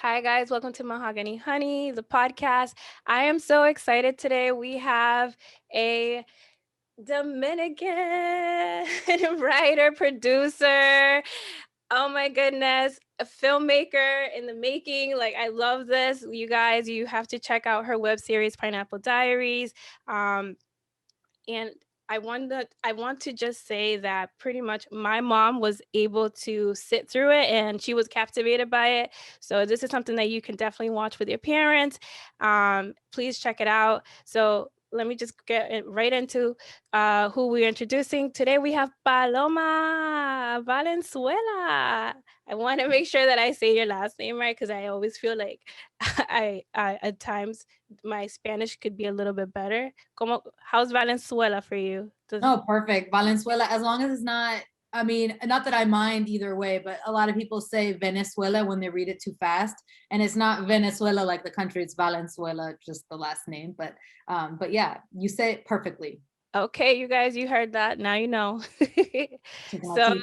Hi, guys. Welcome to Mahogany Honey, the podcast. I am so excited today. We have a Dominican writer, producer. Oh my goodness, a filmmaker in the making. Like, I love this. You guys, you have to check out her web series, Pineapple Diaries. And I want to just say that pretty much my mom was able to sit through it and she was captivated by it. So this is something that you can definitely watch with your parents. Please check it out. So let me just right into who we're introducing. Today we have Paloma Valenzuela. I want to make sure that I say your last name right because I always feel like I at times my Spanish could be a little bit better. How's Valenzuela for you? Oh, perfect. Valenzuela, as long as it's not, I mean, not that I mind either way, but a lot of people say Venezuela when they read it too fast. And it's not Venezuela like the country, it's Valenzuela, just the last name. But yeah, you say it perfectly. Okay, you guys, you heard that. Now you know. Taking my So, tea.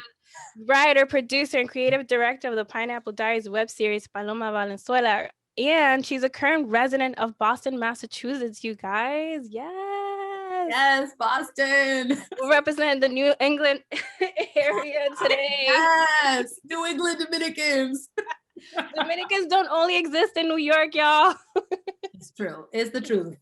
writer, producer, and creative director of the Pineapple Diaries web series, Paloma Valenzuela. And she's a current resident of Boston, Massachusetts, you guys. Yes. Yes, Boston. We're representing the New England area today. Yes, New England Dominicans. Dominicans don't only exist in New York, y'all. It's true. It's the truth.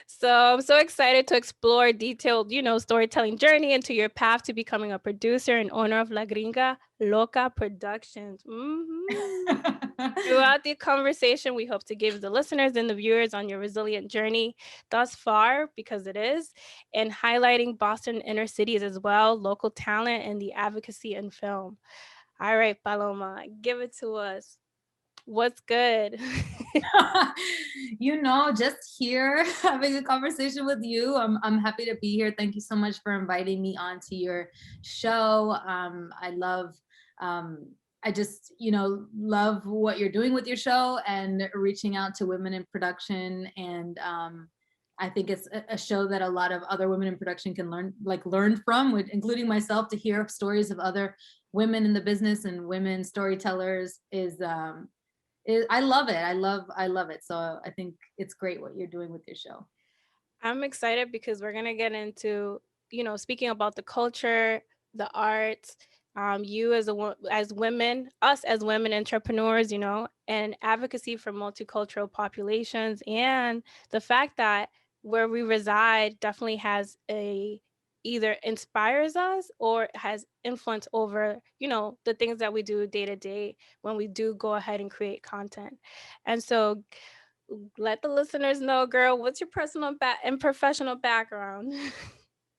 So I'm so excited to explore detailed, storytelling journey into your path to becoming a producer and owner of La Gringa Loca Productions. Throughout the conversation, we hope to give the listeners and the viewers on your resilient journey thus far, because it is, and highlighting Boston inner cities as well, local talent, and the advocacy in film. All right, Paloma, give it to us. What's good? Just here having a conversation with you. I'm happy to be here. Thank you so much for inviting me onto your show. I love I just, love what you're doing with your show and reaching out to women in production. And I think it's a show that a lot of other women in production can learn from, including myself, to hear stories of other women in the business and women storytellers I love it. I love it. So I think it's great what you're doing with your show. I'm excited because we're gonna get into, speaking about the culture, the arts, you as women, us as women entrepreneurs, and advocacy for multicultural populations, and the fact that where we reside definitely has either inspires us or has influence over, the things that we do day to day when we do go ahead and create content. And so let the listeners know, girl, what's your personal and professional background?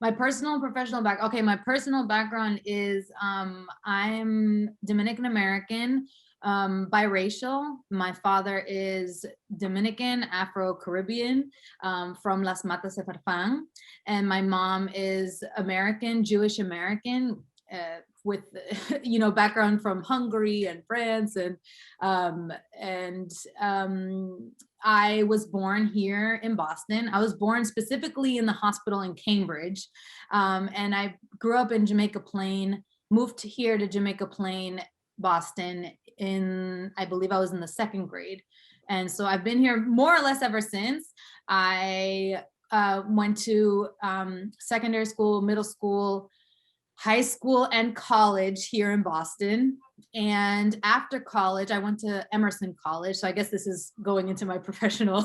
My personal and professional okay, my personal background is I'm Dominican-American, biracial. My father is Dominican, Afro-Caribbean, from Las Matas de Farfán, and my mom is American, Jewish American, with background from Hungary and France, and I was born here in Boston. I was born specifically in the hospital in Cambridge, and I grew up in Jamaica Plain, moved here to Jamaica Plain, Boston, I believe I was in the second grade. And so I've been here more or less ever since. I went to secondary school, middle school, high school, and college here in Boston. And after college, I went to Emerson College. So I guess this is going into my professional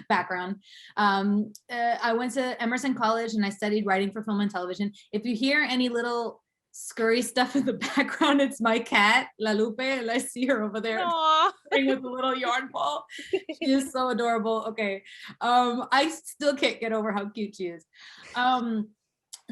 background. I went to Emerson College and I studied writing for film and television. If you hear any little scurry stuff in the background, it's my cat, La Lupe. I see her over there with a little yarn ball. She is so adorable. Okay. I still can't get over how cute she is.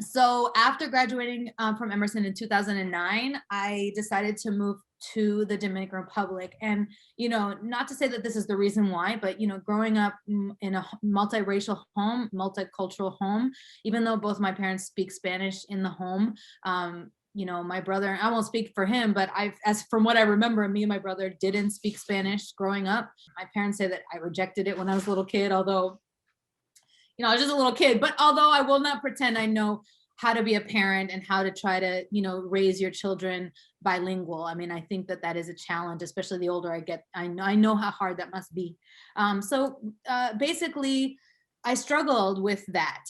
So after graduating from Emerson in 2009, I decided to move to the Dominican Republic. And, not to say that this is the reason why, but, growing up in a multiracial home, multicultural home, even though both my parents speak Spanish in the home, my brother, I won't speak for him, but as from what I remember, me and my brother didn't speak Spanish growing up. My parents say that I rejected it when I was a little kid, although I was just a little kid. But although I will not pretend I know how to be a parent and how to try to, you know, raise your children bilingual. I mean, I think that that is a challenge, especially the older I get. I know how hard that must be. Basically, I struggled with that.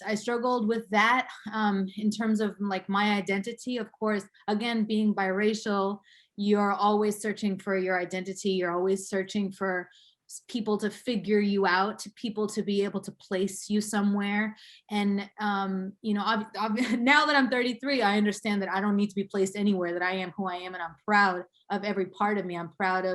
In terms of like my identity. Of course, again, being biracial, you're always searching for your identity. You're always searching for people to figure you out, people to be able to place you somewhere. And you know, now that I'm 33, I understand that I don't need to be placed anywhere, that I am who I am, and I'm proud of every part of me. I'm proud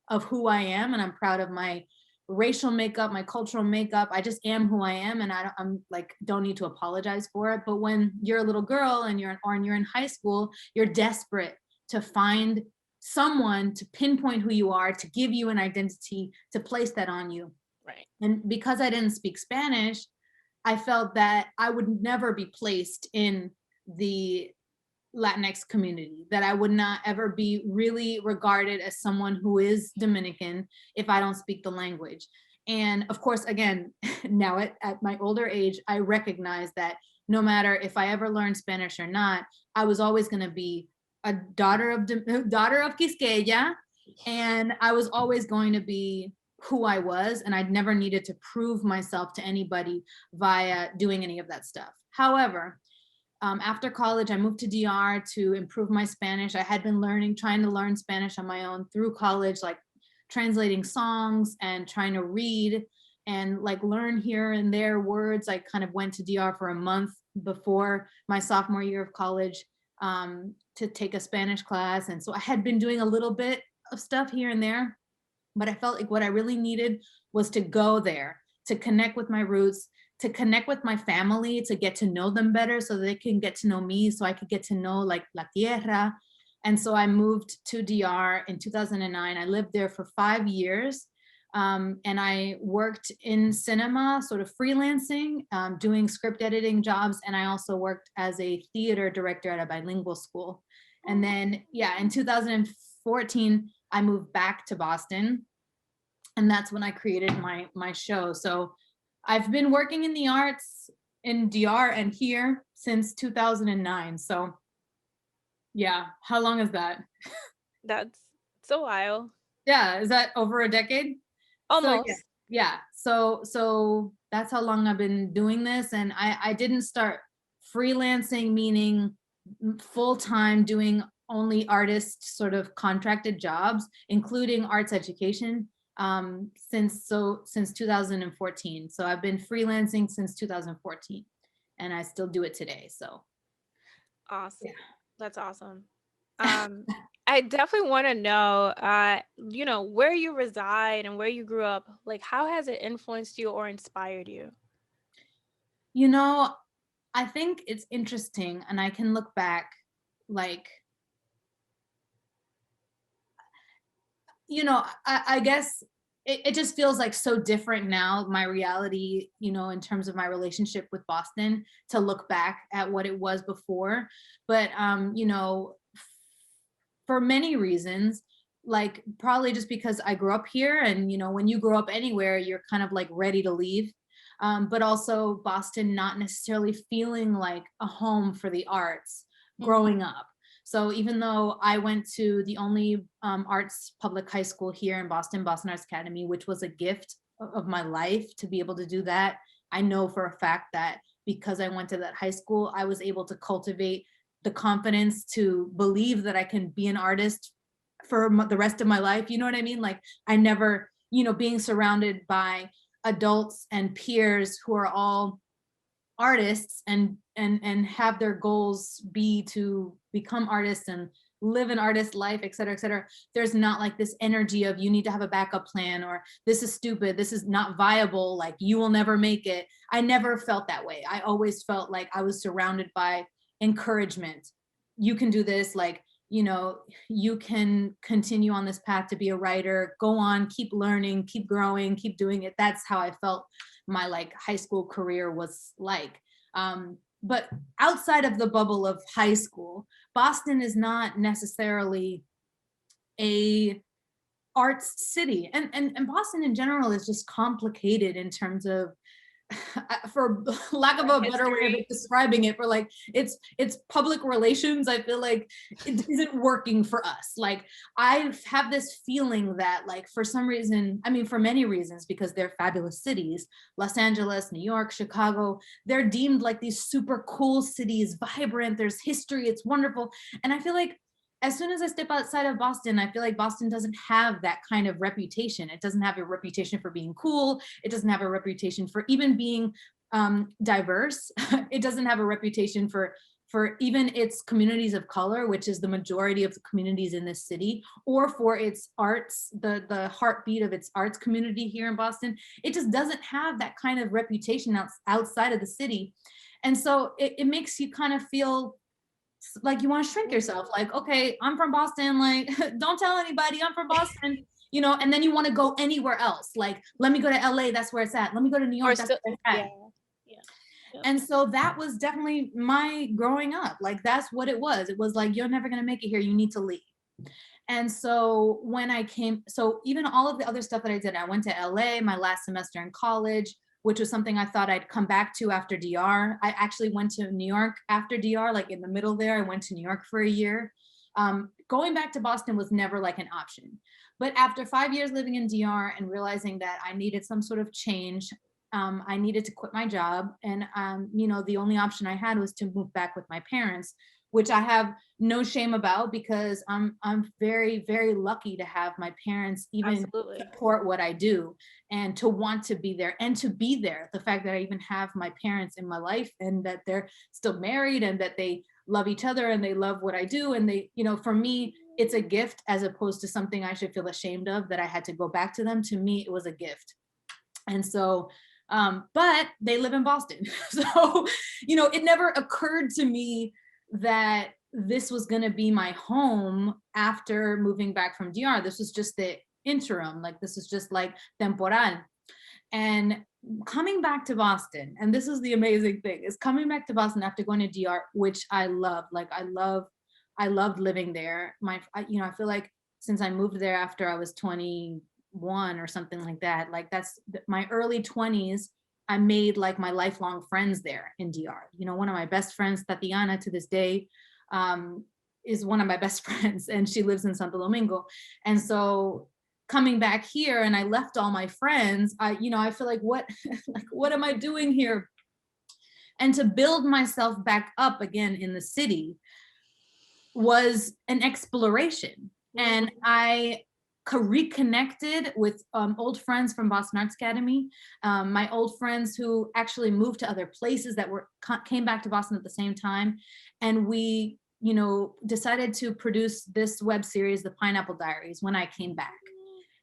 of who I am, and I'm proud of my racial makeup, my cultural makeup. I just am who I am, and I'm like, don't need to apologize for it. But when you're a little girl and you're in high school, you're desperate to find someone to pinpoint who you are, to give you an identity, to place that on you. Right. And because I didn't speak Spanish, I felt that I would never be placed in the Latinx community, that I would not ever be really regarded as someone who is Dominican if I don't speak the language. And of course, again, now at my older age, I recognize that no matter if I ever learned Spanish or not, I was always going to be a daughter of Quisqueya, and I was always going to be who I was, and I'd never needed to prove myself to anybody via doing any of that stuff. However, after college, I moved to DR to improve my Spanish. I had been trying to learn Spanish on my own through college, like translating songs and trying to read and like learn here and there words. I kind of went to DR for a month before my sophomore year of college to take a Spanish class. And so I had been doing a little bit of stuff here and there, but I felt like what I really needed was to go there, to connect with my roots, to connect with my family, to get to know them better so they can get to know me, so I could get to know like La Tierra. And so I moved to DR in 2009. I lived there for 5 years. And I worked in cinema, sort of freelancing, doing script editing jobs. And I also worked as a theater director at a bilingual school. And then, yeah, in 2014, I moved back to Boston. And that's when I created my show. So I've been working in the arts in DR and here since 2009. So yeah, how long is that? That's a while. Yeah, is that over a decade? Almost. So yeah. So that's how long I've been doing this. And I didn't start freelancing, meaning full-time doing only artist sort of contracted jobs, including arts education, since 2014. So I've been freelancing since 2014, and I still do it today. So Awesome. yeah. That's awesome. I definitely want to know, you know, where you reside and where you grew up. Like, how has it influenced you or inspired you? You know, I think it's interesting, and I can look back, like, you know, I guess it just feels like so different now, my reality, you know, in terms of my relationship with Boston, to look back at what it was before. But, you know, for many reasons, like probably just because I grew up here, and, you know, when you grow up anywhere, you're kind of like ready to leave. But also Boston not necessarily feeling like a home for the arts growing up. So even though I went to the only arts public high school here in Boston, Boston Arts Academy, which was a gift of my life to be able to do that, I know for a fact that because I went to that high school, I was able to cultivate the confidence to believe that I can be an artist for the rest of my life. You know what I mean? Like I never, you know, being surrounded by adults and peers who are all artists and have their goals be to become artists and live an artist life, et cetera, et cetera. There's not like this energy of you need to have a backup plan, or this is stupid, this is not viable, like you will never make it. I never felt that way. I always felt like I was surrounded by encouragement. You can do this, like, you know, you can continue on this path to be a writer, go on, keep learning, keep growing, keep doing it. That's how I felt my like high school career was like. But outside of the bubble of high school, Boston is not necessarily a arts city, and Boston in general is just complicated in terms of for lack of a better way of describing it, for like it's public relations. I feel like it isn't working for us. Like I have this feeling that like for some reason, I mean for many reasons, because they're fabulous cities, Los Angeles, New York, Chicago, they're deemed like these super cool cities, vibrant, there's history, it's wonderful. And I feel like as soon as I step outside of Boston, I feel like Boston doesn't have that kind of reputation. It doesn't have a reputation for being cool. It doesn't have a reputation for even being diverse. It doesn't have a reputation for even its communities of color, which is the majority of the communities in this city, or for its arts, the heartbeat of its arts community here in Boston. It just doesn't have that kind of reputation outside of the city. And so it makes you kind of feel like you want to shrink yourself, like, okay, I'm from Boston, like don't tell anybody I'm from Boston, you know, and then you want to go anywhere else, like let me go to LA, that's where it's at, let me go to New York, that's where it's at. Yeah. And so that was definitely my growing up, like that's what it was like, you're never going to make it here, you need to leave. And so when I came, so even all of the other stuff that I did, I went to LA my last semester in college, which was something I thought I'd come back to after DR. I actually went to New York after DR, like in the middle there. I went to New York for a year. Going back to Boston was never like an option. But after 5 years living in DR and realizing that I needed some sort of change, I needed to quit my job. And, you know, the only option I had was to move back with my parents, which I have no shame about, because I'm very, very lucky to have my parents even support what I do and to want to be there and to be there. The fact that I even have my parents in my life and that they're still married and that they love each other and they love what I do. And they, you know, for me, it's a gift as opposed to something I should feel ashamed of that I had to go back to them. To me, it was a gift. And so, but they live in Boston. So, you know, it never occurred to me that this was going to be my home after moving back from DR. This was just the interim, like this is just like temporal. And coming back to Boston, and this is the amazing thing, is coming back to Boston after going to DR, which I love. Like I loved living there. You know, I feel like since I moved there after I was 21 or something like that, like that's my early 20s, I made like my lifelong friends there in DR. You know, one of my best friends, Tatiana, to this day, is one of my best friends, and she lives in Santo Domingo. And so coming back here, and I left all my friends, you know, I feel like what am I doing here? And to build myself back up again in the city was an exploration. And I reconnected with old friends from Boston Arts Academy, my old friends who actually moved to other places that came back to Boston at the same time. And we, you know, decided to produce this web series, The Pineapple Diaries, when I came back.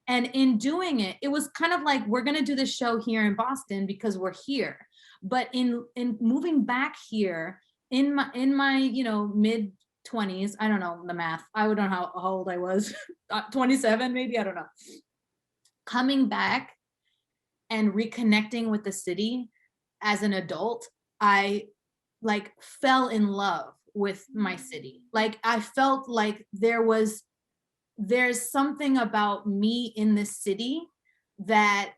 And in doing it, it was kind of like, we're going to do this show here in Boston because we're here. But in moving back here in my you know, mid 20s, I don't know the math, I don't know how old I was, 27 maybe, I don't know. Coming back and reconnecting with the city as an adult, I like fell in love with my city. Like I felt like there's something about me in this city that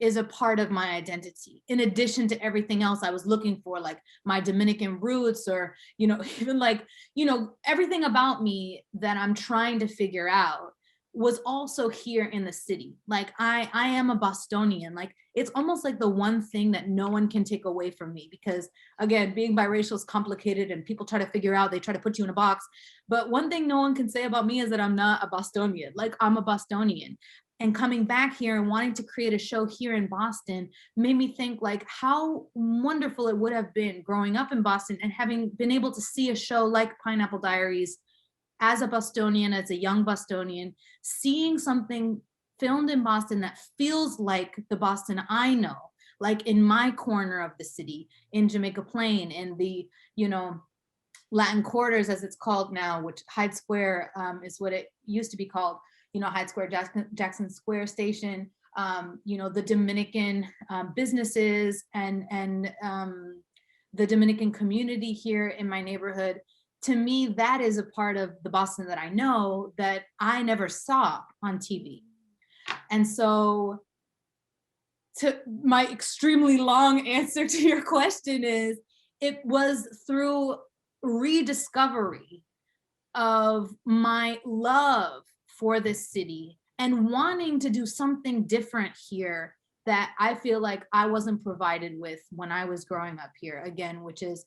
is a part of my identity, in addition to everything else I was looking for, like my Dominican roots, or, you know, even like, you know, everything about me that I'm trying to figure out was also here in the city. Like I am a Bostonian. Like it's almost like the one thing that no one can take away from me, because again, being biracial is complicated and people try to figure out, they try to put you in a box. But one thing no one can say about me is that I'm not a Bostonian. Like I'm a Bostonian. And coming back here and wanting to create a show here in Boston made me think like how wonderful it would have been growing up in Boston and having been able to see a show like Pineapple Diaries as a Bostonian, as a young Bostonian, seeing something filmed in Boston that feels like the Boston I know, like in my corner of the city, in Jamaica Plain, in the, you know, Latin quarters as it's called now, which Hyde Square is what it used to be called. You know, Hyde Square, Jackson Square Station, you know, the Dominican businesses and the Dominican community here in my neighborhood. To me, that is a part of the Boston that I know that I never saw on TV. And so to my extremely long answer to your question is, it was through rediscovery of my love for this city and wanting to do something different here that I feel like I wasn't provided with when I was growing up here, again, which is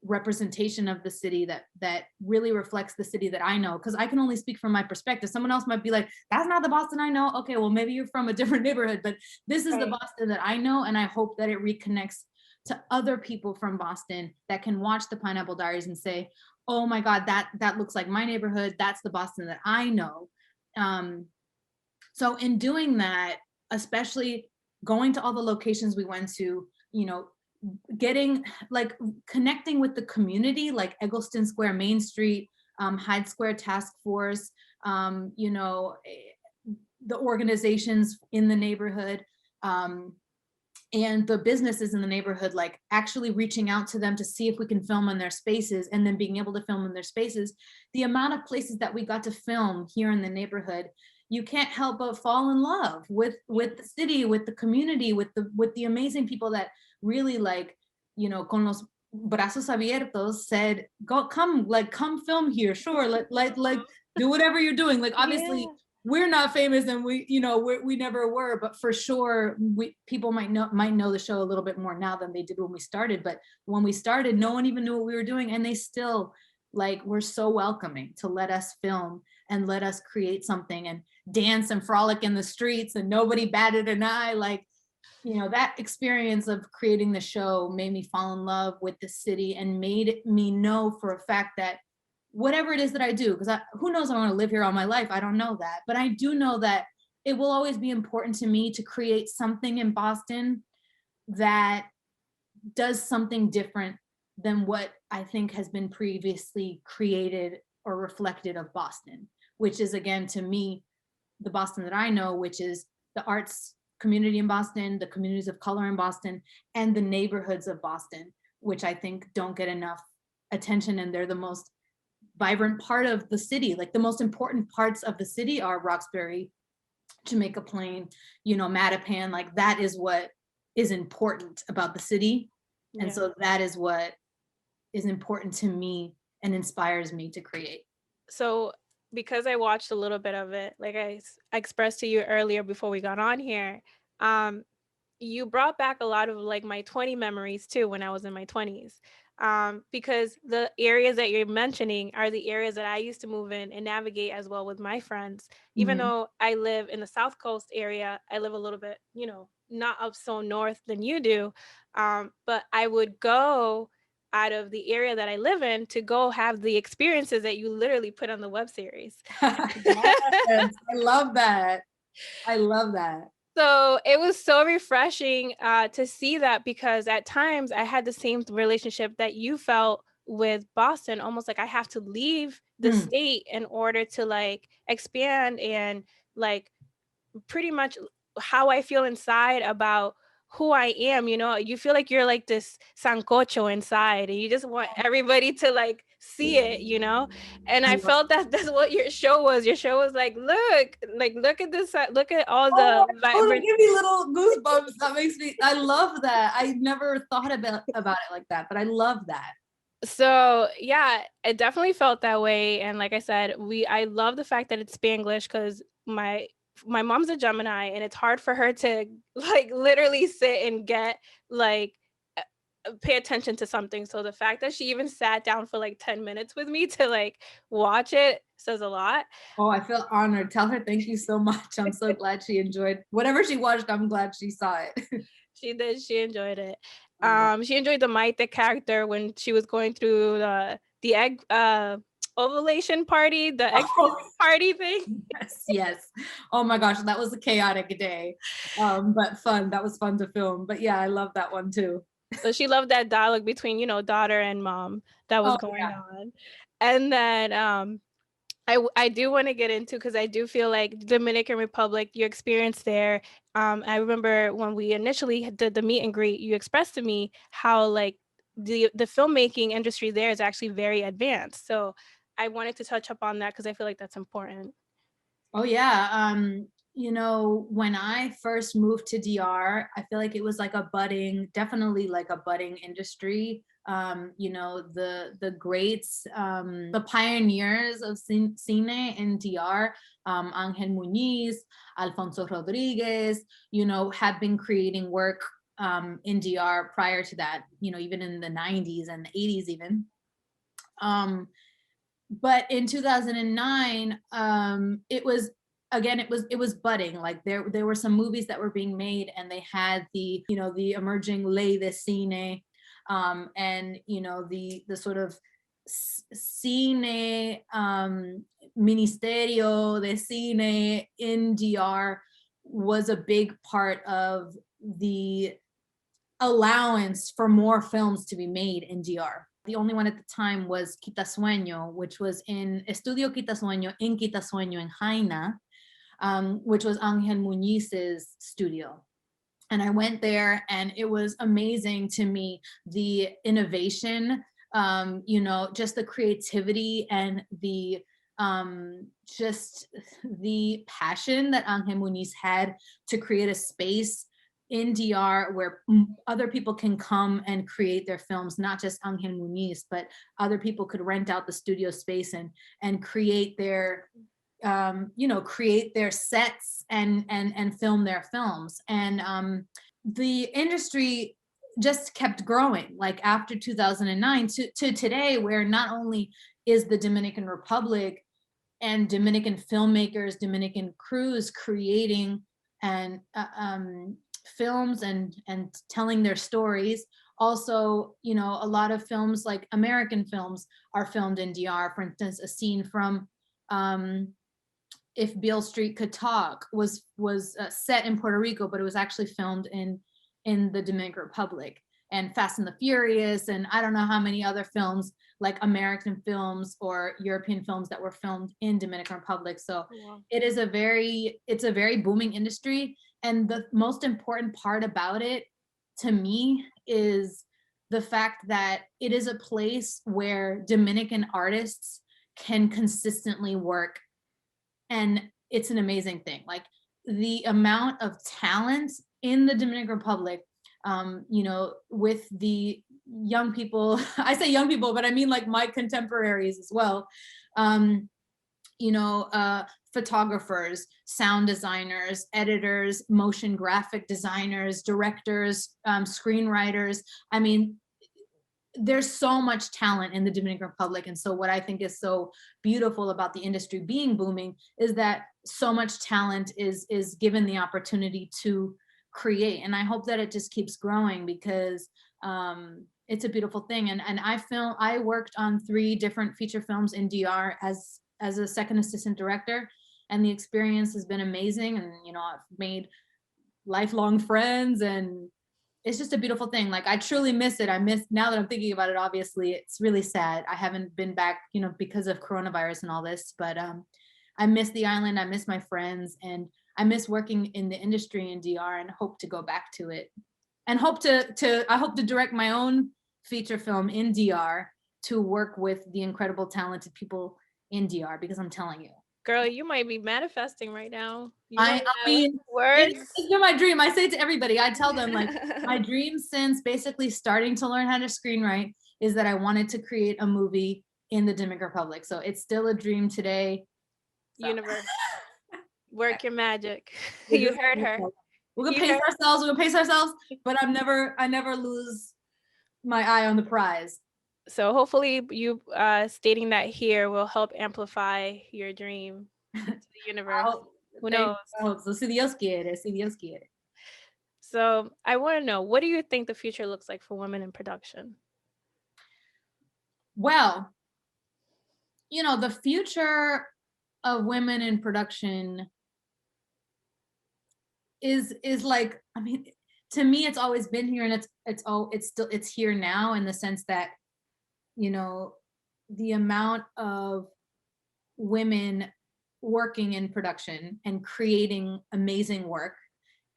representation of the city that really reflects the city that I know. Because I can only speak from my perspective. Someone else might be like, that's not the Boston I know. Okay, well, maybe you're from a different neighborhood, but this is the Boston that I know, and I hope that it reconnects to other people from Boston that can watch the Pineapple Diaries and say, oh my God, that looks like my neighborhood. That's the Boston that I know. So in doing that, especially going to all the locations we went to, you know, getting like connecting with the community, like Eggleston Square, Main Street, Hyde Square Task Force, you know, the organizations in the neighborhood, and the businesses in the neighborhood, like actually reaching out to them to see if we can film in their spaces, and then being able to film in their spaces. The amount of places that we got to film here in the neighborhood, you can't help but fall in love with the city, with the community, with the amazing people that really, like, you know, con los brazos abiertos said, go, come, like, come film here, sure, like do whatever you're doing. Like, obviously, Yeah. we're not famous, and we, you know, we never were, but for sure people might know the show a little bit more now than they did when we started. But when we started, no one even knew what we were doing, and they still, like, were so welcoming to let us film and let us create something and dance and frolic in the streets, and nobody batted an eye. Like, you know, that experience of creating the show made me fall in love with the city and made me know for a fact that whatever it is that I do, because who knows, I want to live here all my life. I don't know that. But I do know that it will always be important to me to create something in Boston that does something different than what I think has been previously created or reflected of Boston, which is, again, to me, the Boston that I know, which is the arts community in Boston, the communities of color in Boston, and the neighborhoods of Boston, which I think don't get enough attention, and they're the most vibrant part of the city. Like, the most important parts of the city are Roxbury, Jamaica Plain, you know, Mattapan. Like, that is what is important about the city. And so that is what is important to me and inspires me to create. So because I watched a little bit of it, like I expressed to you earlier before we got on here, you brought back a lot of like my 20 memories too when I was in my 20s. Because the areas that you're mentioning are the areas that I used to move in and navigate as well with my friends. Even Mhm. though I live in the South Coast area, I live a little bit, you know, not up so north than you do. But I would go out of the area that I live in to go have the experiences that you literally put on the web series. Yes, I love that. I love that. So it was so refreshing to see that, because at times I had the same relationship that you felt with Boston, almost like I have to leave the Hmm. state in order to like expand and like pretty much how I feel inside about who I am. You know, you feel like you're like this sancocho inside and you just want everybody to like see it, you know? And I I love felt that that's what your show was. Your show was like, look at this, look at all Oh, the oh, that vibrant. give me little goosebumps. That makes me, I love that. I never thought about it like that, but I love that. So yeah, it definitely felt that way. And like I said, I love the fact that it's Spanglish, because my mom's a Gemini and it's hard for her to like literally sit and get like pay attention to something. So the fact that she even sat down for like 10 minutes with me to like watch it says a lot. Oh, I feel honored. Tell her thank you so much. I'm so glad she enjoyed whatever she watched. I'm glad she saw it. She did. She enjoyed it. I love She enjoyed the Maite character when she was going through the egg ovulation party, the egg Oh, party thing. yes, yes. Oh my gosh, that was a chaotic day. But fun. That was fun to film. But yeah, I love that one too. So she loved that dialogue between, you know, daughter and mom that was Oh going yeah. on. And then I do want to get into, because I do feel like Dominican Republic, your experience there. I remember when we initially did the meet and greet, you expressed to me how like the filmmaking industry there is actually very advanced. So I wanted to touch up on that because I feel like that's important. Oh yeah. you know, when I first moved to DR, I feel like it was like a budding, definitely like a budding industry. You know, the greats, the pioneers of cine in DR, Angel Muñiz, Alfonso Rodriguez, you know, have been creating work in DR prior to that, you know, even in the 90s and the 80s even. But in 2009, it was, again, it was budding. Like there were some movies that were being made, and they had the, you know, the emerging ley de cine, and you know, the sort of cine, ministerio de cine in DR was a big part of the allowance for more films to be made in DR. The only one at the time was Quitasueño, which was in Estudio Quitasueño in Quitasueño in Jaina, which was Angel Muñiz's studio. And I went there, and it was amazing to me, the innovation, you know, just the creativity and the just the passion that Angel Muñiz had to create a space in DR where other people can come and create their films, not just Angel Muñiz, but other people could rent out the studio space and create their, you know, create their sets and film their films. And the industry just kept growing, like after 2009 to today, where not only is the Dominican Republic and Dominican filmmakers, Dominican crews creating and films and telling their stories. Also, you know, a lot of films, like American films, are filmed in DR. For instance, a scene from If Beale Street Could Talk was set in Puerto Rico, but it was actually filmed in the Dominican Republic. And Fast and the Furious, and I don't know how many other films, like American films or European films, that were filmed in Dominican Republic. So it is it's a very booming industry. And the most important part about it, to me, is the fact that it is a place where Dominican artists can consistently work. And it's an amazing thing. Like the amount of talent in the Dominican Republic, you know, with the young people, I say young people, but I mean like my contemporaries as well, you know, photographers, sound designers, editors, motion graphic designers, directors, screenwriters. I mean, there's so much talent in the Dominican Republic. And so what I think is so beautiful about the industry being booming is that so much talent is given the opportunity to create. And I hope that it just keeps growing, because it's a beautiful thing. And I worked on 3 different feature films in DR as a second assistant director, and the experience has been amazing. And, you know, I've made lifelong friends, and it's just a beautiful thing. Like, I truly miss it. Now that I'm thinking about it, obviously it's really sad. I haven't been back, you know, because of coronavirus and all this, but I miss the island. I miss my friends, and I miss working in the industry in DR, and hope to go back to it. And I hope to direct my own feature film in DR, to work with the incredible talented people in DR, because I'm telling you, Girl, you might be manifesting right now. I mean, words. it's been my dream. I say it to everybody. I tell them, like, my dream since basically starting to learn how to screenwrite is that I wanted to create a movie in the Dominican Republic. So it's still a dream today. So. Universe, work your magic. You heard her. We're gonna pace ourselves. We're gonna pace ourselves. But I never lose my eye on the prize. So hopefully you stating that here will help amplify your dream to the universe. Who knows? I hope so. Si Dios quiere, si Dios quiere. So I want to know, what do you think the future looks like for women in production? Well, you know, the future of women in production is like, I mean, to me, it's always been here, and it's here now, in the sense that, you know, the amount of women working in production and creating amazing work,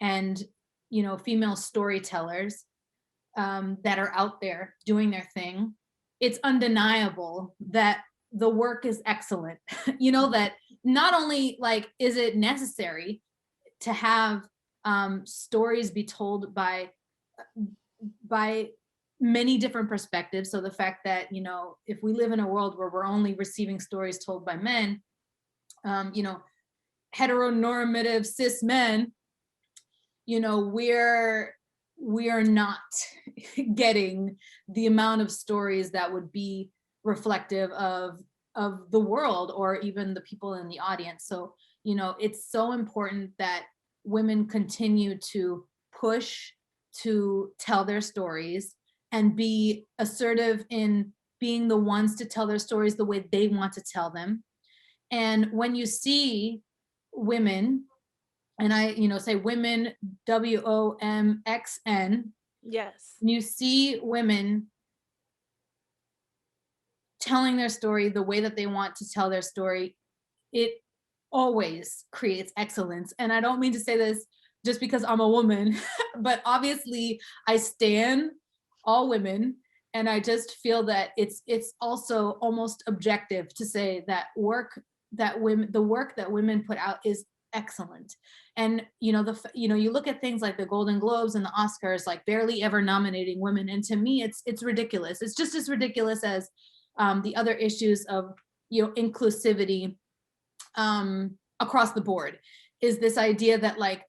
and, you know, female storytellers that are out there doing their thing. It's undeniable that the work is excellent. You know, that not only like is it necessary, to have stories be told by many different perspectives. So the fact that, you know, if we live in a world where we're only receiving stories told by men, you know, heteronormative cis men, you know, we're not getting the amount of stories that would be reflective of the world or even the people in the audience. So, you know, it's so important that women continue to push to tell their stories and be assertive in being the ones to tell their stories the way they want to tell them. And when you see women, and I, you know, say women, WOMXN, Yes. and you see women telling their story the way that they want to tell their story, it always creates excellence. And I don't mean to say this just because I'm a woman, but obviously I stan all women. And I just feel that it's also almost objective to say that the work that women put out is excellent. And you know, you look at things like the Golden Globes and the Oscars, like barely ever nominating women, and to me it's ridiculous. It's just as ridiculous as the other issues of, you know, inclusivity across the board. Is this idea that like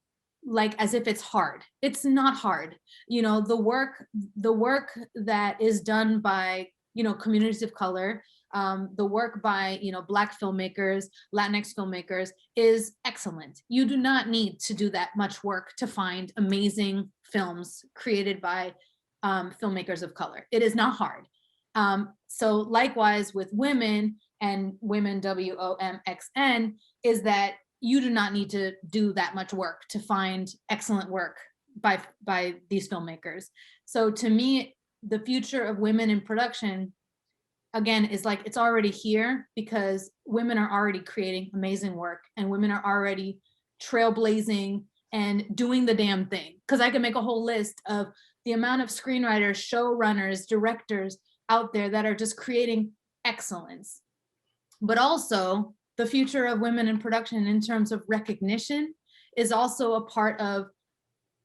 as if it's hard. It's not hard. You know, the work that is done by, you know, communities of color, the work by, you know, Black filmmakers, Latinx filmmakers is excellent. You do not need to do that much work to find amazing films created by filmmakers of color. It is not hard. So likewise with women and women, WOMXN, is that you do not need to do that much work to find excellent work by these filmmakers. So to me, the future of women in production, again, is like it's already here because women are already creating amazing work and women are already trailblazing and doing the damn thing. Because I can make a whole list of the amount of screenwriters, showrunners, directors out there that are just creating excellence. But also the future of women in production in terms of recognition is also a part of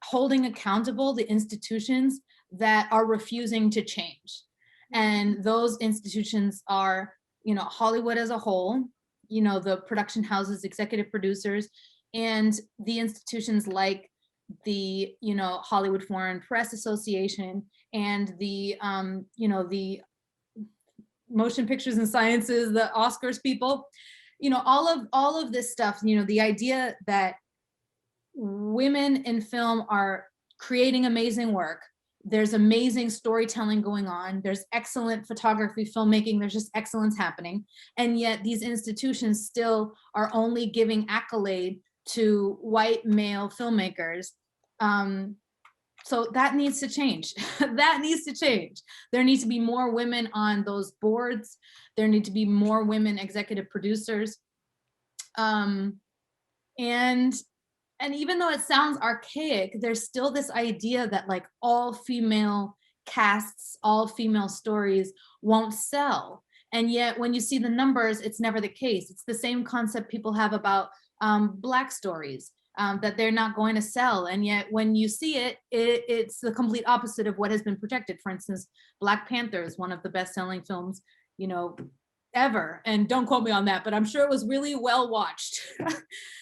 holding accountable the institutions that are refusing to change. And those institutions are, you know, Hollywood as a whole, you know, the production houses, executive producers, and the institutions like the, you know, Hollywood Foreign Press Association and the, you know, the Motion Pictures and Sciences, the Oscars people, you know, all of this stuff, you know, the idea that women in film are creating amazing work. There's amazing storytelling going on. There's excellent photography, filmmaking. There's just excellence happening. And yet these institutions still are only giving accolade to white male filmmakers. So that needs to change. That needs to change. There needs to be more women on those boards. There need to be more women executive producers. And even though it sounds archaic, there's still this idea that like all female casts, all female stories won't sell. And yet when you see the numbers, it's never the case. It's the same concept people have about Black stories. That they're not going to sell. And yet when you see it, it's the complete opposite of what has been projected. For instance, Black Panther is one of the best-selling films, you know, ever. And don't quote me on that, but I'm sure it was really well watched.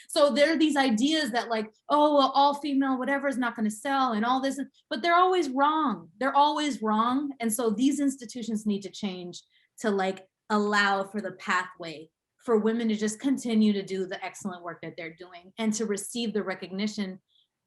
So there are these ideas that like, oh, well, all female, whatever is not going to sell and all this, but they're always wrong. They're always wrong. And so these institutions need to change to like allow for the pathway for women to just continue to do the excellent work that they're doing and to receive the recognition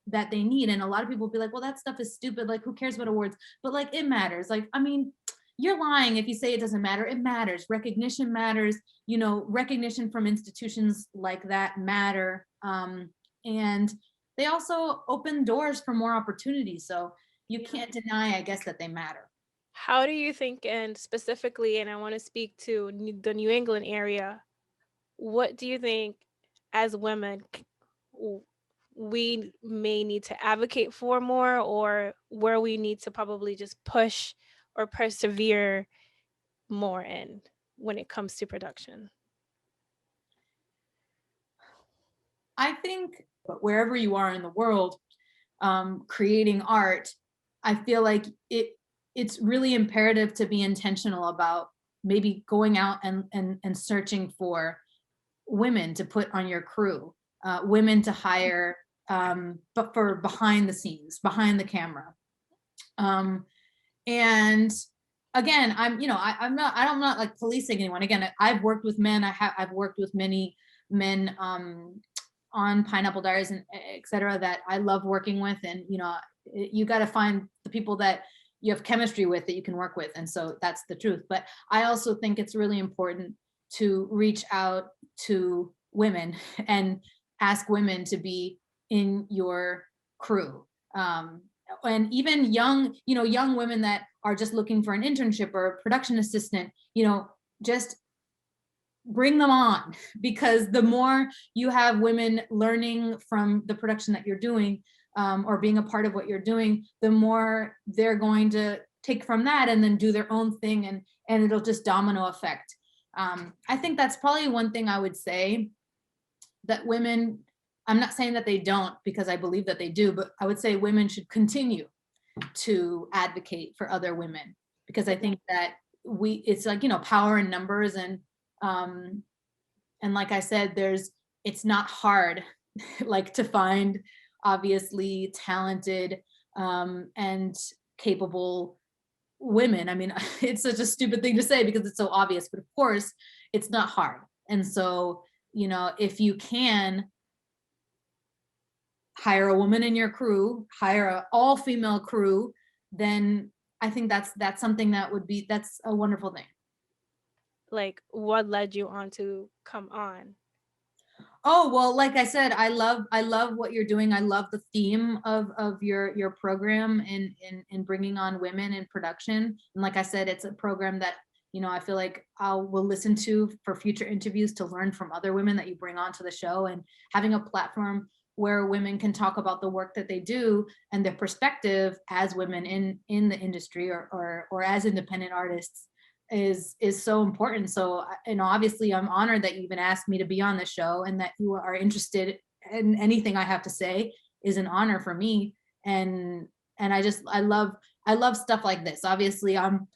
that they need. And a lot of people will be like, well, that stuff is stupid. Like, who cares about awards? But like, it matters. Like, I mean, you're lying if you say it doesn't matter. It matters. Recognition matters. You know, recognition from institutions like that matter. And they also open doors for more opportunities. So you can't deny, I guess, that they matter. How do you think, and specifically, and I want to speak to the New England area, what do you think as women we may need to advocate for more, or where we need to probably just push or persevere more in when it comes to production? I think but wherever you are in the world, creating art, I feel like it's really imperative to be intentional about maybe going out and searching for women to put on your crew, women to hire, but for behind the scenes, behind the camera. And again, I'm not like policing anyone. Again, I've worked with men. I've worked with many men on Pineapple Diaries and et cetera that I love working with. And, you got to find the people that you have chemistry with that you can work with. And so that's the truth. But I also think it's really important to reach out to women and ask women to be in your crew. And even young women that are just looking for an internship or a production assistant, just bring them on, because the more you have women learning from the production that you're doing, or being a part of what you're doing, the more they're going to take from that and then do their own thing, and it'll just domino effect. I think that's probably one thing I would say that women, I'm not saying that they don't, because I believe that they do, but I would say women should continue to advocate for other women, because I think that it's like, power in numbers, and like I said, it's not hard like to find obviously talented and capable women. I mean, it's such a stupid thing to say because it's so obvious, but of course it's not hard. And so, if you can hire a woman in your crew, hire an all-female crew, then I think that's something that's a wonderful thing. Like, what led you on to come on? Oh, well, like I said, I love what you're doing. I love the theme of your program and bringing on women in production. And like I said, it's a program that, I feel like will listen to for future interviews, to learn from other women that you bring onto the show, and having a platform where women can talk about the work that they do and their perspective as women in the industry or as independent artists is so important. So, obviously I'm honored that you even asked me to be on the show, and that you are interested in anything I have to say is an honor for me. And I love stuff like this. Obviously I'm,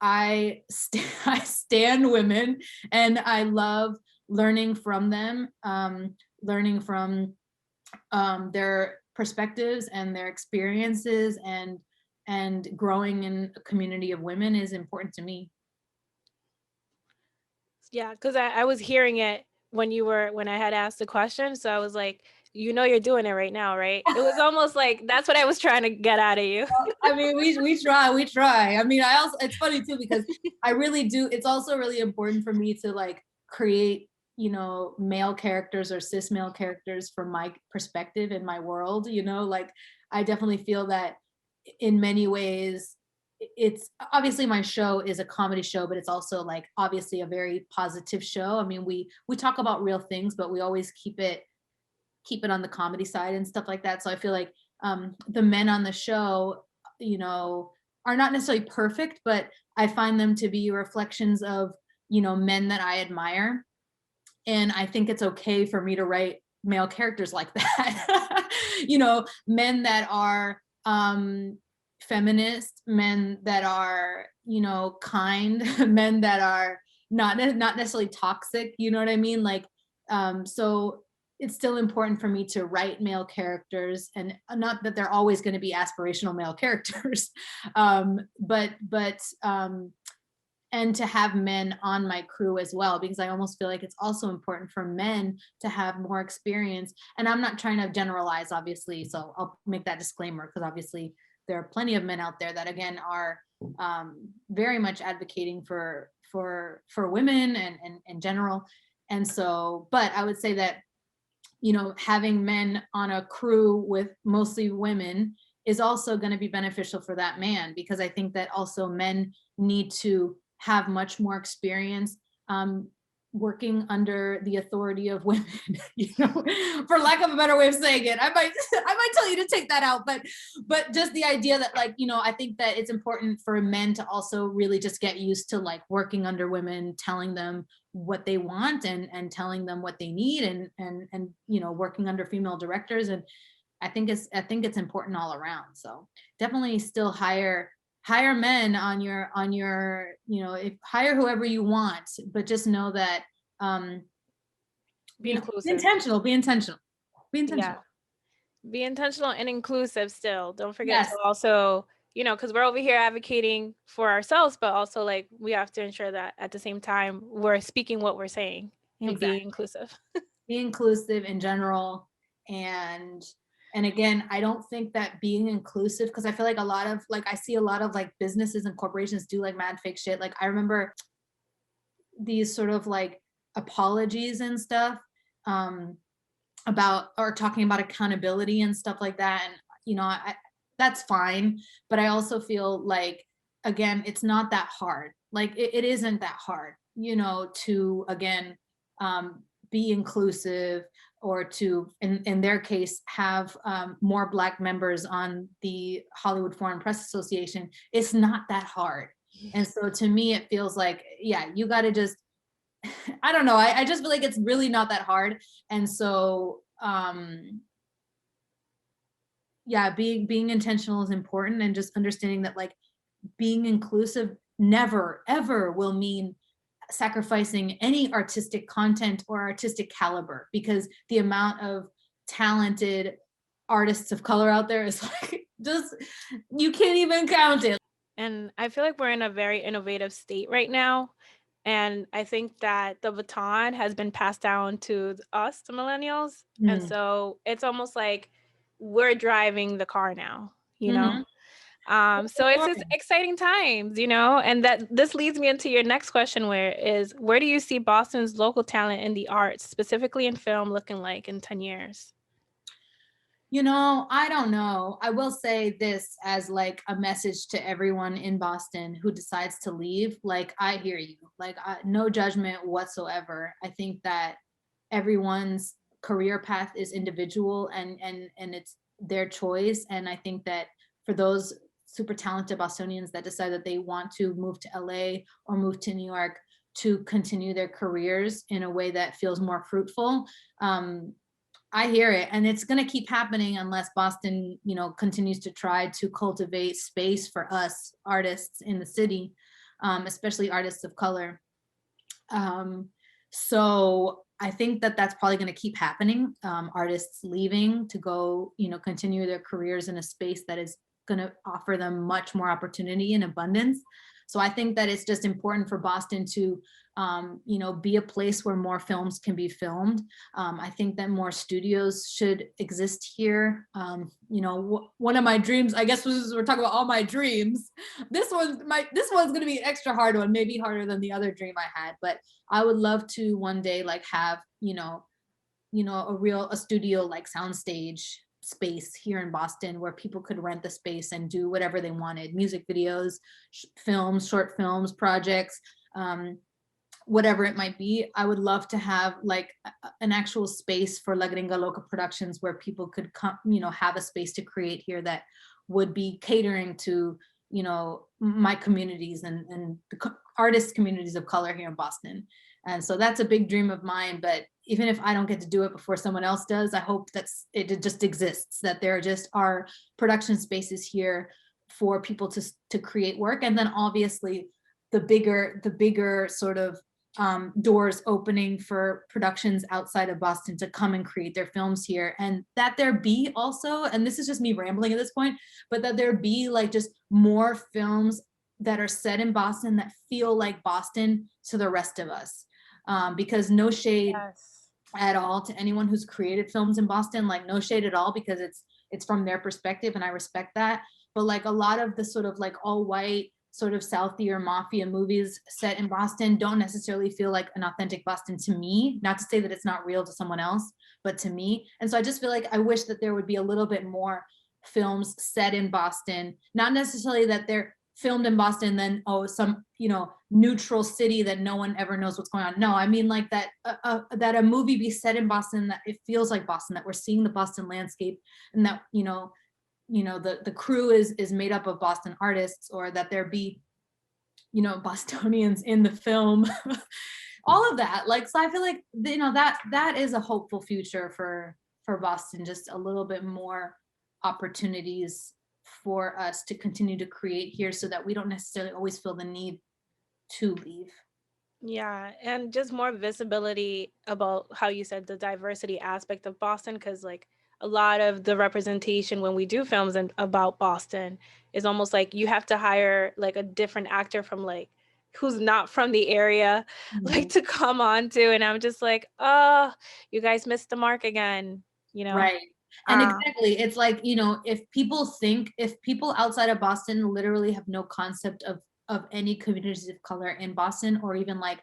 I stand women, and I love learning from them, learning from their perspectives and their experiences, and growing in a community of women is important to me. Yeah, because I was hearing it when I had asked the question. So I was like, you're doing it right now, right? It was almost like that's what I was trying to get out of you. I mean, we try. I mean, it's funny too, because I really do. It's also really important for me to like create, male characters or cis male characters from my perspective in my world, like I definitely feel that in many ways it's obviously, my show is a comedy show, but it's also like obviously a very positive show. I mean, we talk about real things, but we always keep it on the comedy side and stuff like that. So I feel like the men on the show, are not necessarily perfect, but I find them to be reflections of, men that I admire. And I think it's okay for me to write male characters like that. Men that are feminist, men that are, kind, men that are not necessarily toxic, you know what I mean? Like, so it's still important for me to write male characters, and not that they're always going to be aspirational male characters, but and to have men on my crew as well, because I almost feel like it's also important for men to have more experience. And I'm not trying to generalize, obviously, so I'll make that disclaimer, because obviously there are plenty of men out there that, again, are very much advocating for women and in general. And so, but I would say that, having men on a crew with mostly women is also going to be beneficial for that man, because I think that also men need to have much more experience working under the authority of women, for lack of a better way of saying it. I might tell you to take that out, but just the idea that like, I think that it's important for men to also really just get used to like working under women, telling them what they want and telling them what they need and working under female directors. And I think it's important all around. So definitely still hire men on your if hire whoever you want, but just know that Be inclusive. be intentional. Yeah. Be intentional and inclusive still. Don't forget Yes. to also, because we're over here advocating for ourselves, but also like we have to ensure that at the same time we're speaking what we're saying and Exactly. be inclusive. Be inclusive in general. And again, I don't think that being inclusive, because I feel like I see a lot of like businesses and corporations do like mad fake shit. Like I remember these sort of like apologies and stuff about or talking about accountability and stuff like that. And that's fine, but I also feel like, again, it's not that hard. Like it isn't that hard, to again be inclusive, or to in their case have more Black members on the Hollywood Foreign Press Association. It's not that hard. And so to me it feels like, yeah, you got to just I don't know, I just feel like it's really not that hard. And so yeah, being intentional is important, and just understanding that like being inclusive never ever will mean sacrificing any artistic content or artistic caliber, because the amount of talented artists of color out there is like just you can't even count it. And I feel like we're in a very innovative state right now. And I think that the baton has been passed down to us, the millennials. And so it's almost like we're driving the car now, So it's just exciting times, and that this leads me into your next question, where do you see Boston's local talent in the arts, specifically in film, looking like in 10 years? I don't know. I will say this as like a message to everyone in Boston who decides to leave. Like, I hear you. Like, no judgment whatsoever. I think that everyone's career path is individual, and it's their choice. And I think that for those super talented Bostonians that decide that they want to move to LA or move to New York to continue their careers in a way that feels more fruitful, I hear it, and it's going to keep happening unless Boston, continues to try to cultivate space for us artists in the city, especially artists of color. So I think that that's probably going to keep happening. Artists leaving to go, continue their careers in a space that is going to offer them much more opportunity and abundance. So I think that it's just important for Boston to, be a place where more films can be filmed. I think that more studios should exist here. One of my dreams, I guess, we're talking about all my dreams. This one's going to be an extra hard one, maybe harder than the other dream I had. But I would love to one day like have, a studio like soundstage space here in Boston where people could rent the space and do whatever they wanted, music videos, films, short films, projects, whatever it might be. I would love to have like an actual space for La Gringa Loca Productions where people could come, have a space to create here that would be catering to, my communities and the artist communities of color here in Boston. And so that's a big dream of mine. But even if I don't get to do it before someone else does, I hope that it just exists, that there just are production spaces here for people to create work. And then obviously the bigger sort of doors opening for productions outside of Boston to come and create their films here. And that there be also, and this is just me rambling at this point, but that there be like just more films that are set in Boston that feel like Boston to the rest of us. Because no shade at all to anyone who's created films in Boston, like no shade at all, because it's from their perspective and I respect that. But like a lot of the sort of like all white sort of Southier mafia movies set in Boston don't necessarily feel like an authentic Boston to me. Not to say that it's not real to someone else, but to me. And so I just feel like I wish that there would be a little bit more films set in Boston, not necessarily that they're filmed in Boston, then some neutral city that no one ever knows what's going on. No, I mean like that that a movie be set in Boston, that it feels like Boston, that we're seeing the Boston landscape, and that the crew is made up of Boston artists, or that there be Bostonians in the film. All of that, like, so I feel like that is a hopeful future for Boston, just a little bit more opportunities for us to continue to create here, so that we don't necessarily always feel the need to leave. Yeah, and just more visibility about how you said the diversity aspect of Boston, because like a lot of the representation when we do films and about Boston is almost like you have to hire like a different actor from like who's not from the area, like to come on to, and I'm just like, oh, you guys missed the mark again, Right. And exactly, it's like, if people outside of Boston literally have no concept of any communities of color in Boston, or even like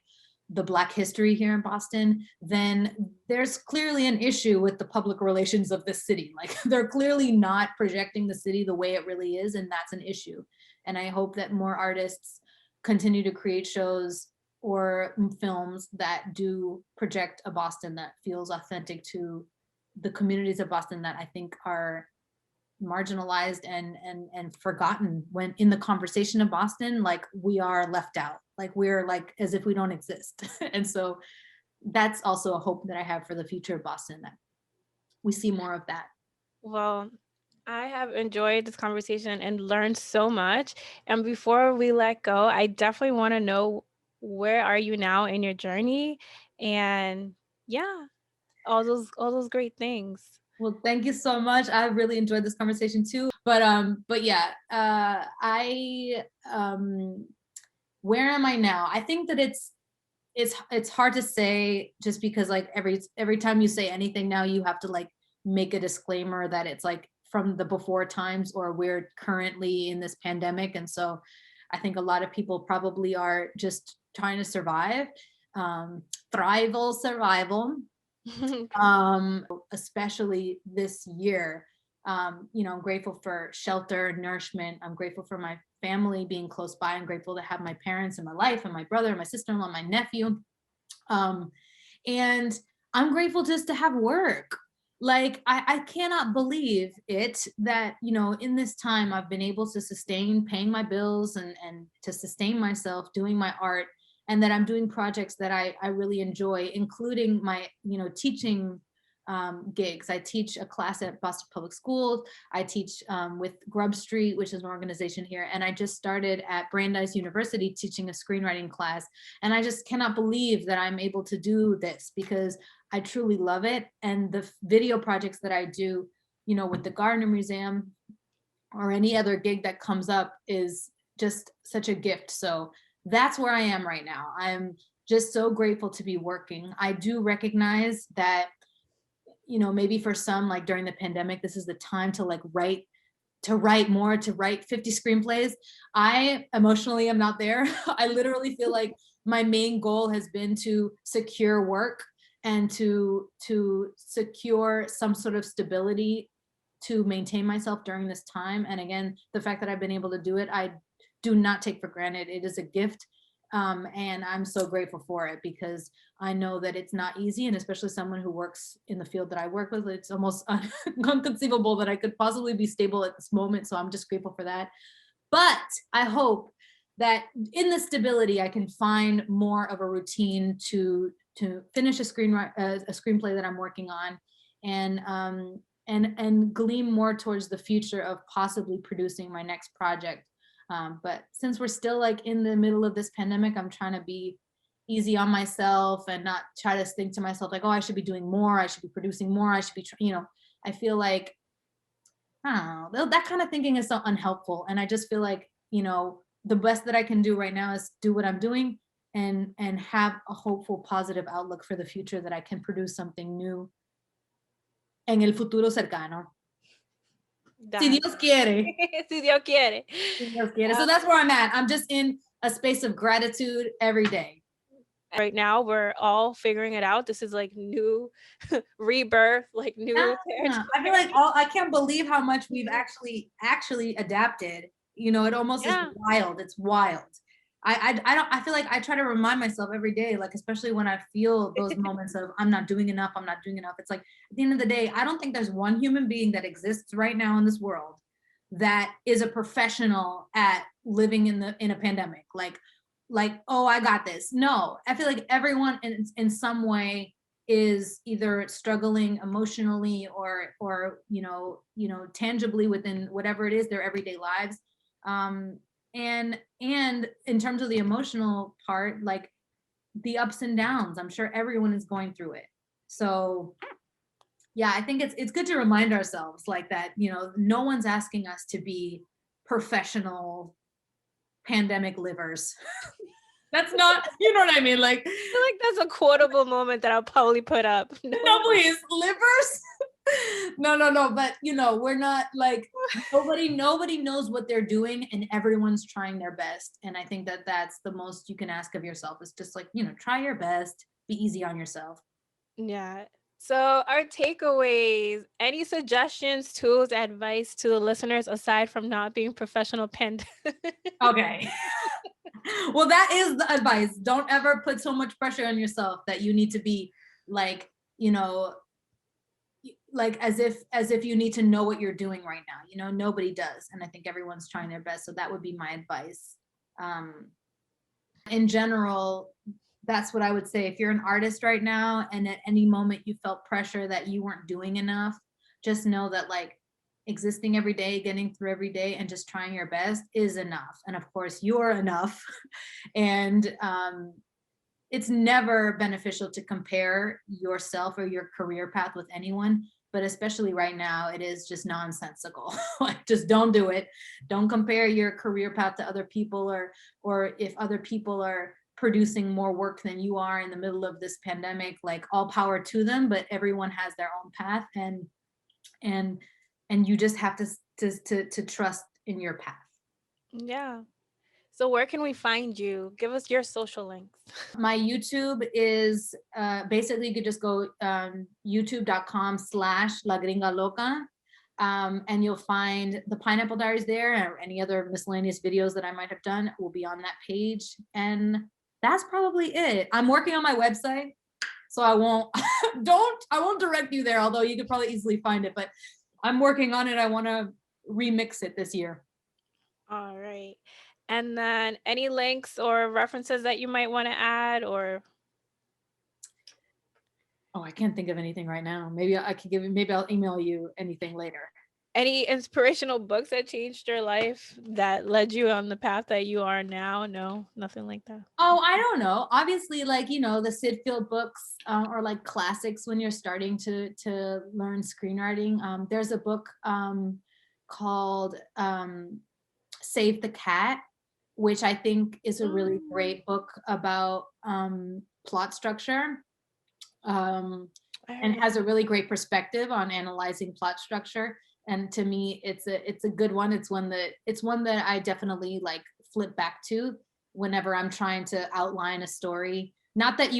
the Black history here in Boston, then there's clearly an issue with the public relations of this city. Like, they're clearly not projecting the city the way it really is, and that's an issue. And I hope that more artists continue to create shows or films that do project a Boston that feels authentic to the communities of Boston that I think are marginalized and forgotten when in the conversation of Boston. Like, we are left out, like we're like as if we don't exist. And so that's also a hope that I have for the future of Boston, that we see more of that. Well, I have enjoyed this conversation and learned so much. And before we let go, I definitely want to know, where are you now in your journey? And yeah, all those great things. Well, thank you so much. I really enjoyed this conversation too. But yeah, I where am I now? I think that it's hard to say, just because like every time you say anything now, you have to like make a disclaimer that it's like from the before times, or we're currently in this pandemic. And so I think a lot of people probably are just trying to survive, survival. Especially this year. I'm grateful for shelter, nourishment. I'm grateful for my family being close by. I'm grateful to have my parents in my life, and my brother, and my sister-in-law, my nephew. And I'm grateful just to have work. Like, I cannot believe it that, in this time I've been able to sustain paying my bills and to sustain myself doing my art, and that I'm doing projects that I really enjoy, including my, teaching gigs. I teach a class at Boston Public Schools. I teach with GrubStreet, which is an organization here. And I just started at Brandeis University teaching a screenwriting class. And I just cannot believe that I'm able to do this, because I truly love it. And the video projects that I do, with the Gardner Museum or any other gig that comes up, is just such a gift. So that's where I am right now. I'm just so grateful to be working. I do recognize that, maybe for some, like during the pandemic, this is the time to like write 50 screenplays. I emotionally am not there. I literally feel like my main goal has been to secure work and to secure some sort of stability to maintain myself during this time. And again, the fact that I've been able to do it, I do not take for granted. It is a gift. And I'm so grateful for it, because I know that it's not easy. And especially someone who works in the field that I work with, it's almost inconceivable that I could possibly be stable at this moment. So I'm just grateful for that. But I hope that in the stability, I can find more of a routine to finish a screenplay that I'm working on, and glean more towards the future of possibly producing my next project. But since we're still like in the middle of this pandemic, I'm trying to be easy on myself and not try to think to myself like, oh, I should be doing more, I should be producing more, I should be, I feel like, I don't know, that kind of thinking is so unhelpful. And I just feel like, the best that I can do right now is do what I'm doing, and have a hopeful, positive outlook for the future, that I can produce something new en el futuro cercano. Si Dios quiere. Si Dios quiere. Si Dios quiere. So that's where I'm at. I'm just in a space of gratitude every day. Right now, we're all figuring it out. This is like new rebirth, like new territory. I feel like I can't believe how much we've actually adapted, You know, it almost is Yeah. wild. It's wild. I feel like I try to remind myself every day, like, especially when I feel those moments of I'm not doing enough, I'm not doing enough. It's like at the end of the day, I don't think there's one human being that exists right now in this world that is a professional at living in a pandemic. Like, oh, I got this. No, I feel like everyone in some way is either struggling emotionally or tangibly within whatever it is their everyday lives. And in terms of the emotional part, like the ups and downs, I'm sure everyone is going through it. So yeah, I think it's good to remind ourselves like that, no one's asking us to be professional pandemic livers. That's not, you know what I mean? Like, I feel like that's a quotable moment that I'll probably put up. no, please, livers. No, but we're not like nobody knows what they're doing, and everyone's trying their best. And I think that that's the most you can ask of yourself, is just like, try your best, be easy on yourself. Yeah. So our takeaways, any suggestions, tools, advice to the listeners aside from not being professional Okay. Well, that is the advice. Don't ever put so much pressure on yourself that you need to be like, like as if you need to know what you're doing right now. Nobody does. And I think everyone's trying their best. So that would be my advice. In general, that's what I would say. If you're an artist right now and at any moment you felt pressure that you weren't doing enough, just know that like existing every day, getting through every day, and just trying your best is enough. And of course, you're enough. And it's never beneficial to compare yourself or your career path with anyone, but especially right now, it is just nonsensical. Like, just don't do it. Don't compare your career path to other people, or if other people are producing more work than you are in the middle of this pandemic, like all power to them, but everyone has their own path, and you just have to trust in your path. Yeah. So where can we find you? Give us your social links. My YouTube is basically, you could just go youtube.com/La Gringa Loca. And you'll find the Pineapple Diaries there, or any other miscellaneous videos that I might have done will be on that page. And that's probably it. I'm working on my website, so I won't direct you there, although you could probably easily find it, but I'm working on it. I want to remix it this year. All right. And then any links or references that you might want to add, or? Oh, I can't think of anything right now. Maybe I'll email you anything later. Any inspirational books that changed your life, that led you on the path that you are now? No, nothing like that. Oh, I don't know. Obviously, like, the Sid Field books are like classics when you're starting to learn screenwriting. There's a book called Save the Cat, which I think is a really great book about plot structure, and has a really great perspective on analyzing plot structure. And to me, it's a good one. It's one that I definitely like flip back to whenever I'm trying to outline a story. Not that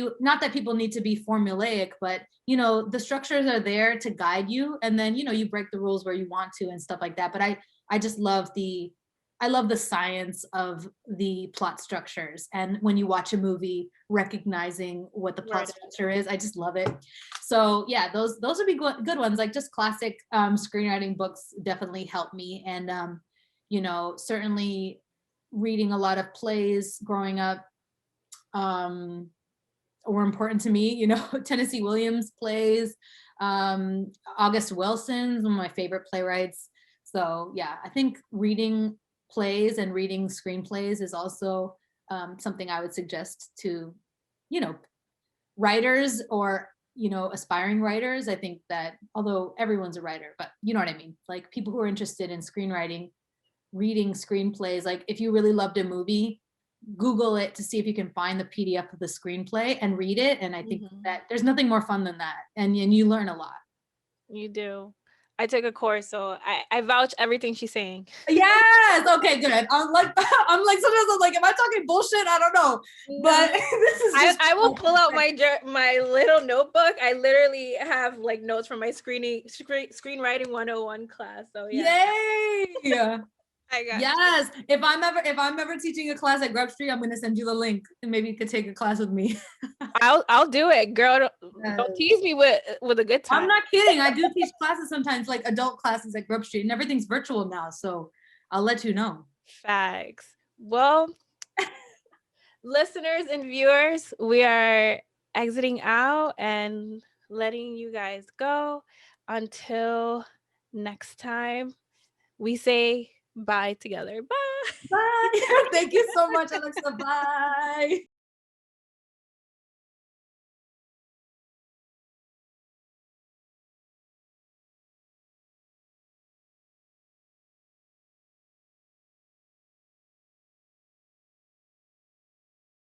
people need to be formulaic, but the structures are there to guide you, and then you break the rules where you want to and stuff like that. But I just love the science of the plot structures, and when you watch a movie, recognizing what the plot structure is, I just love it. So yeah, those would be good ones. Like, just classic screenwriting books definitely help me. And certainly reading a lot of plays growing up were important to me. Tennessee Williams plays, August Wilson's one of my favorite playwrights. So yeah, I think reading plays and reading screenplays is also something I would suggest to, writers or, aspiring writers. I think that, although everyone's a writer, but you know what I mean? Like, people who are interested in screenwriting, reading screenplays, like if you really loved a movie, Google it to see if you can find the PDF of the screenplay and read it. And I think that there's nothing more fun than that. And you learn a lot. You do. I took a course, so I vouch everything she's saying. Yes. Okay, good. I'm like sometimes I'm like, am I talking bullshit? I don't know. But this is just I will pull out my little notebook. I literally have like notes from my screenwriting 101 class. So yeah. Yay. I got you. Yes. If I'm ever teaching a class at GrubStreet, I'm gonna send you the link and maybe you could take a class with me. I'll do it, girl. Don't tease me with a good time. I'm not kidding. I do teach classes sometimes, like adult classes at GrubStreet, and everything's virtual now. So I'll let you know. Facts. Well, listeners and viewers, we are exiting out and letting you guys go. Until next time, we say bye together. Bye. Bye. Thank you so much, Alexa. Bye.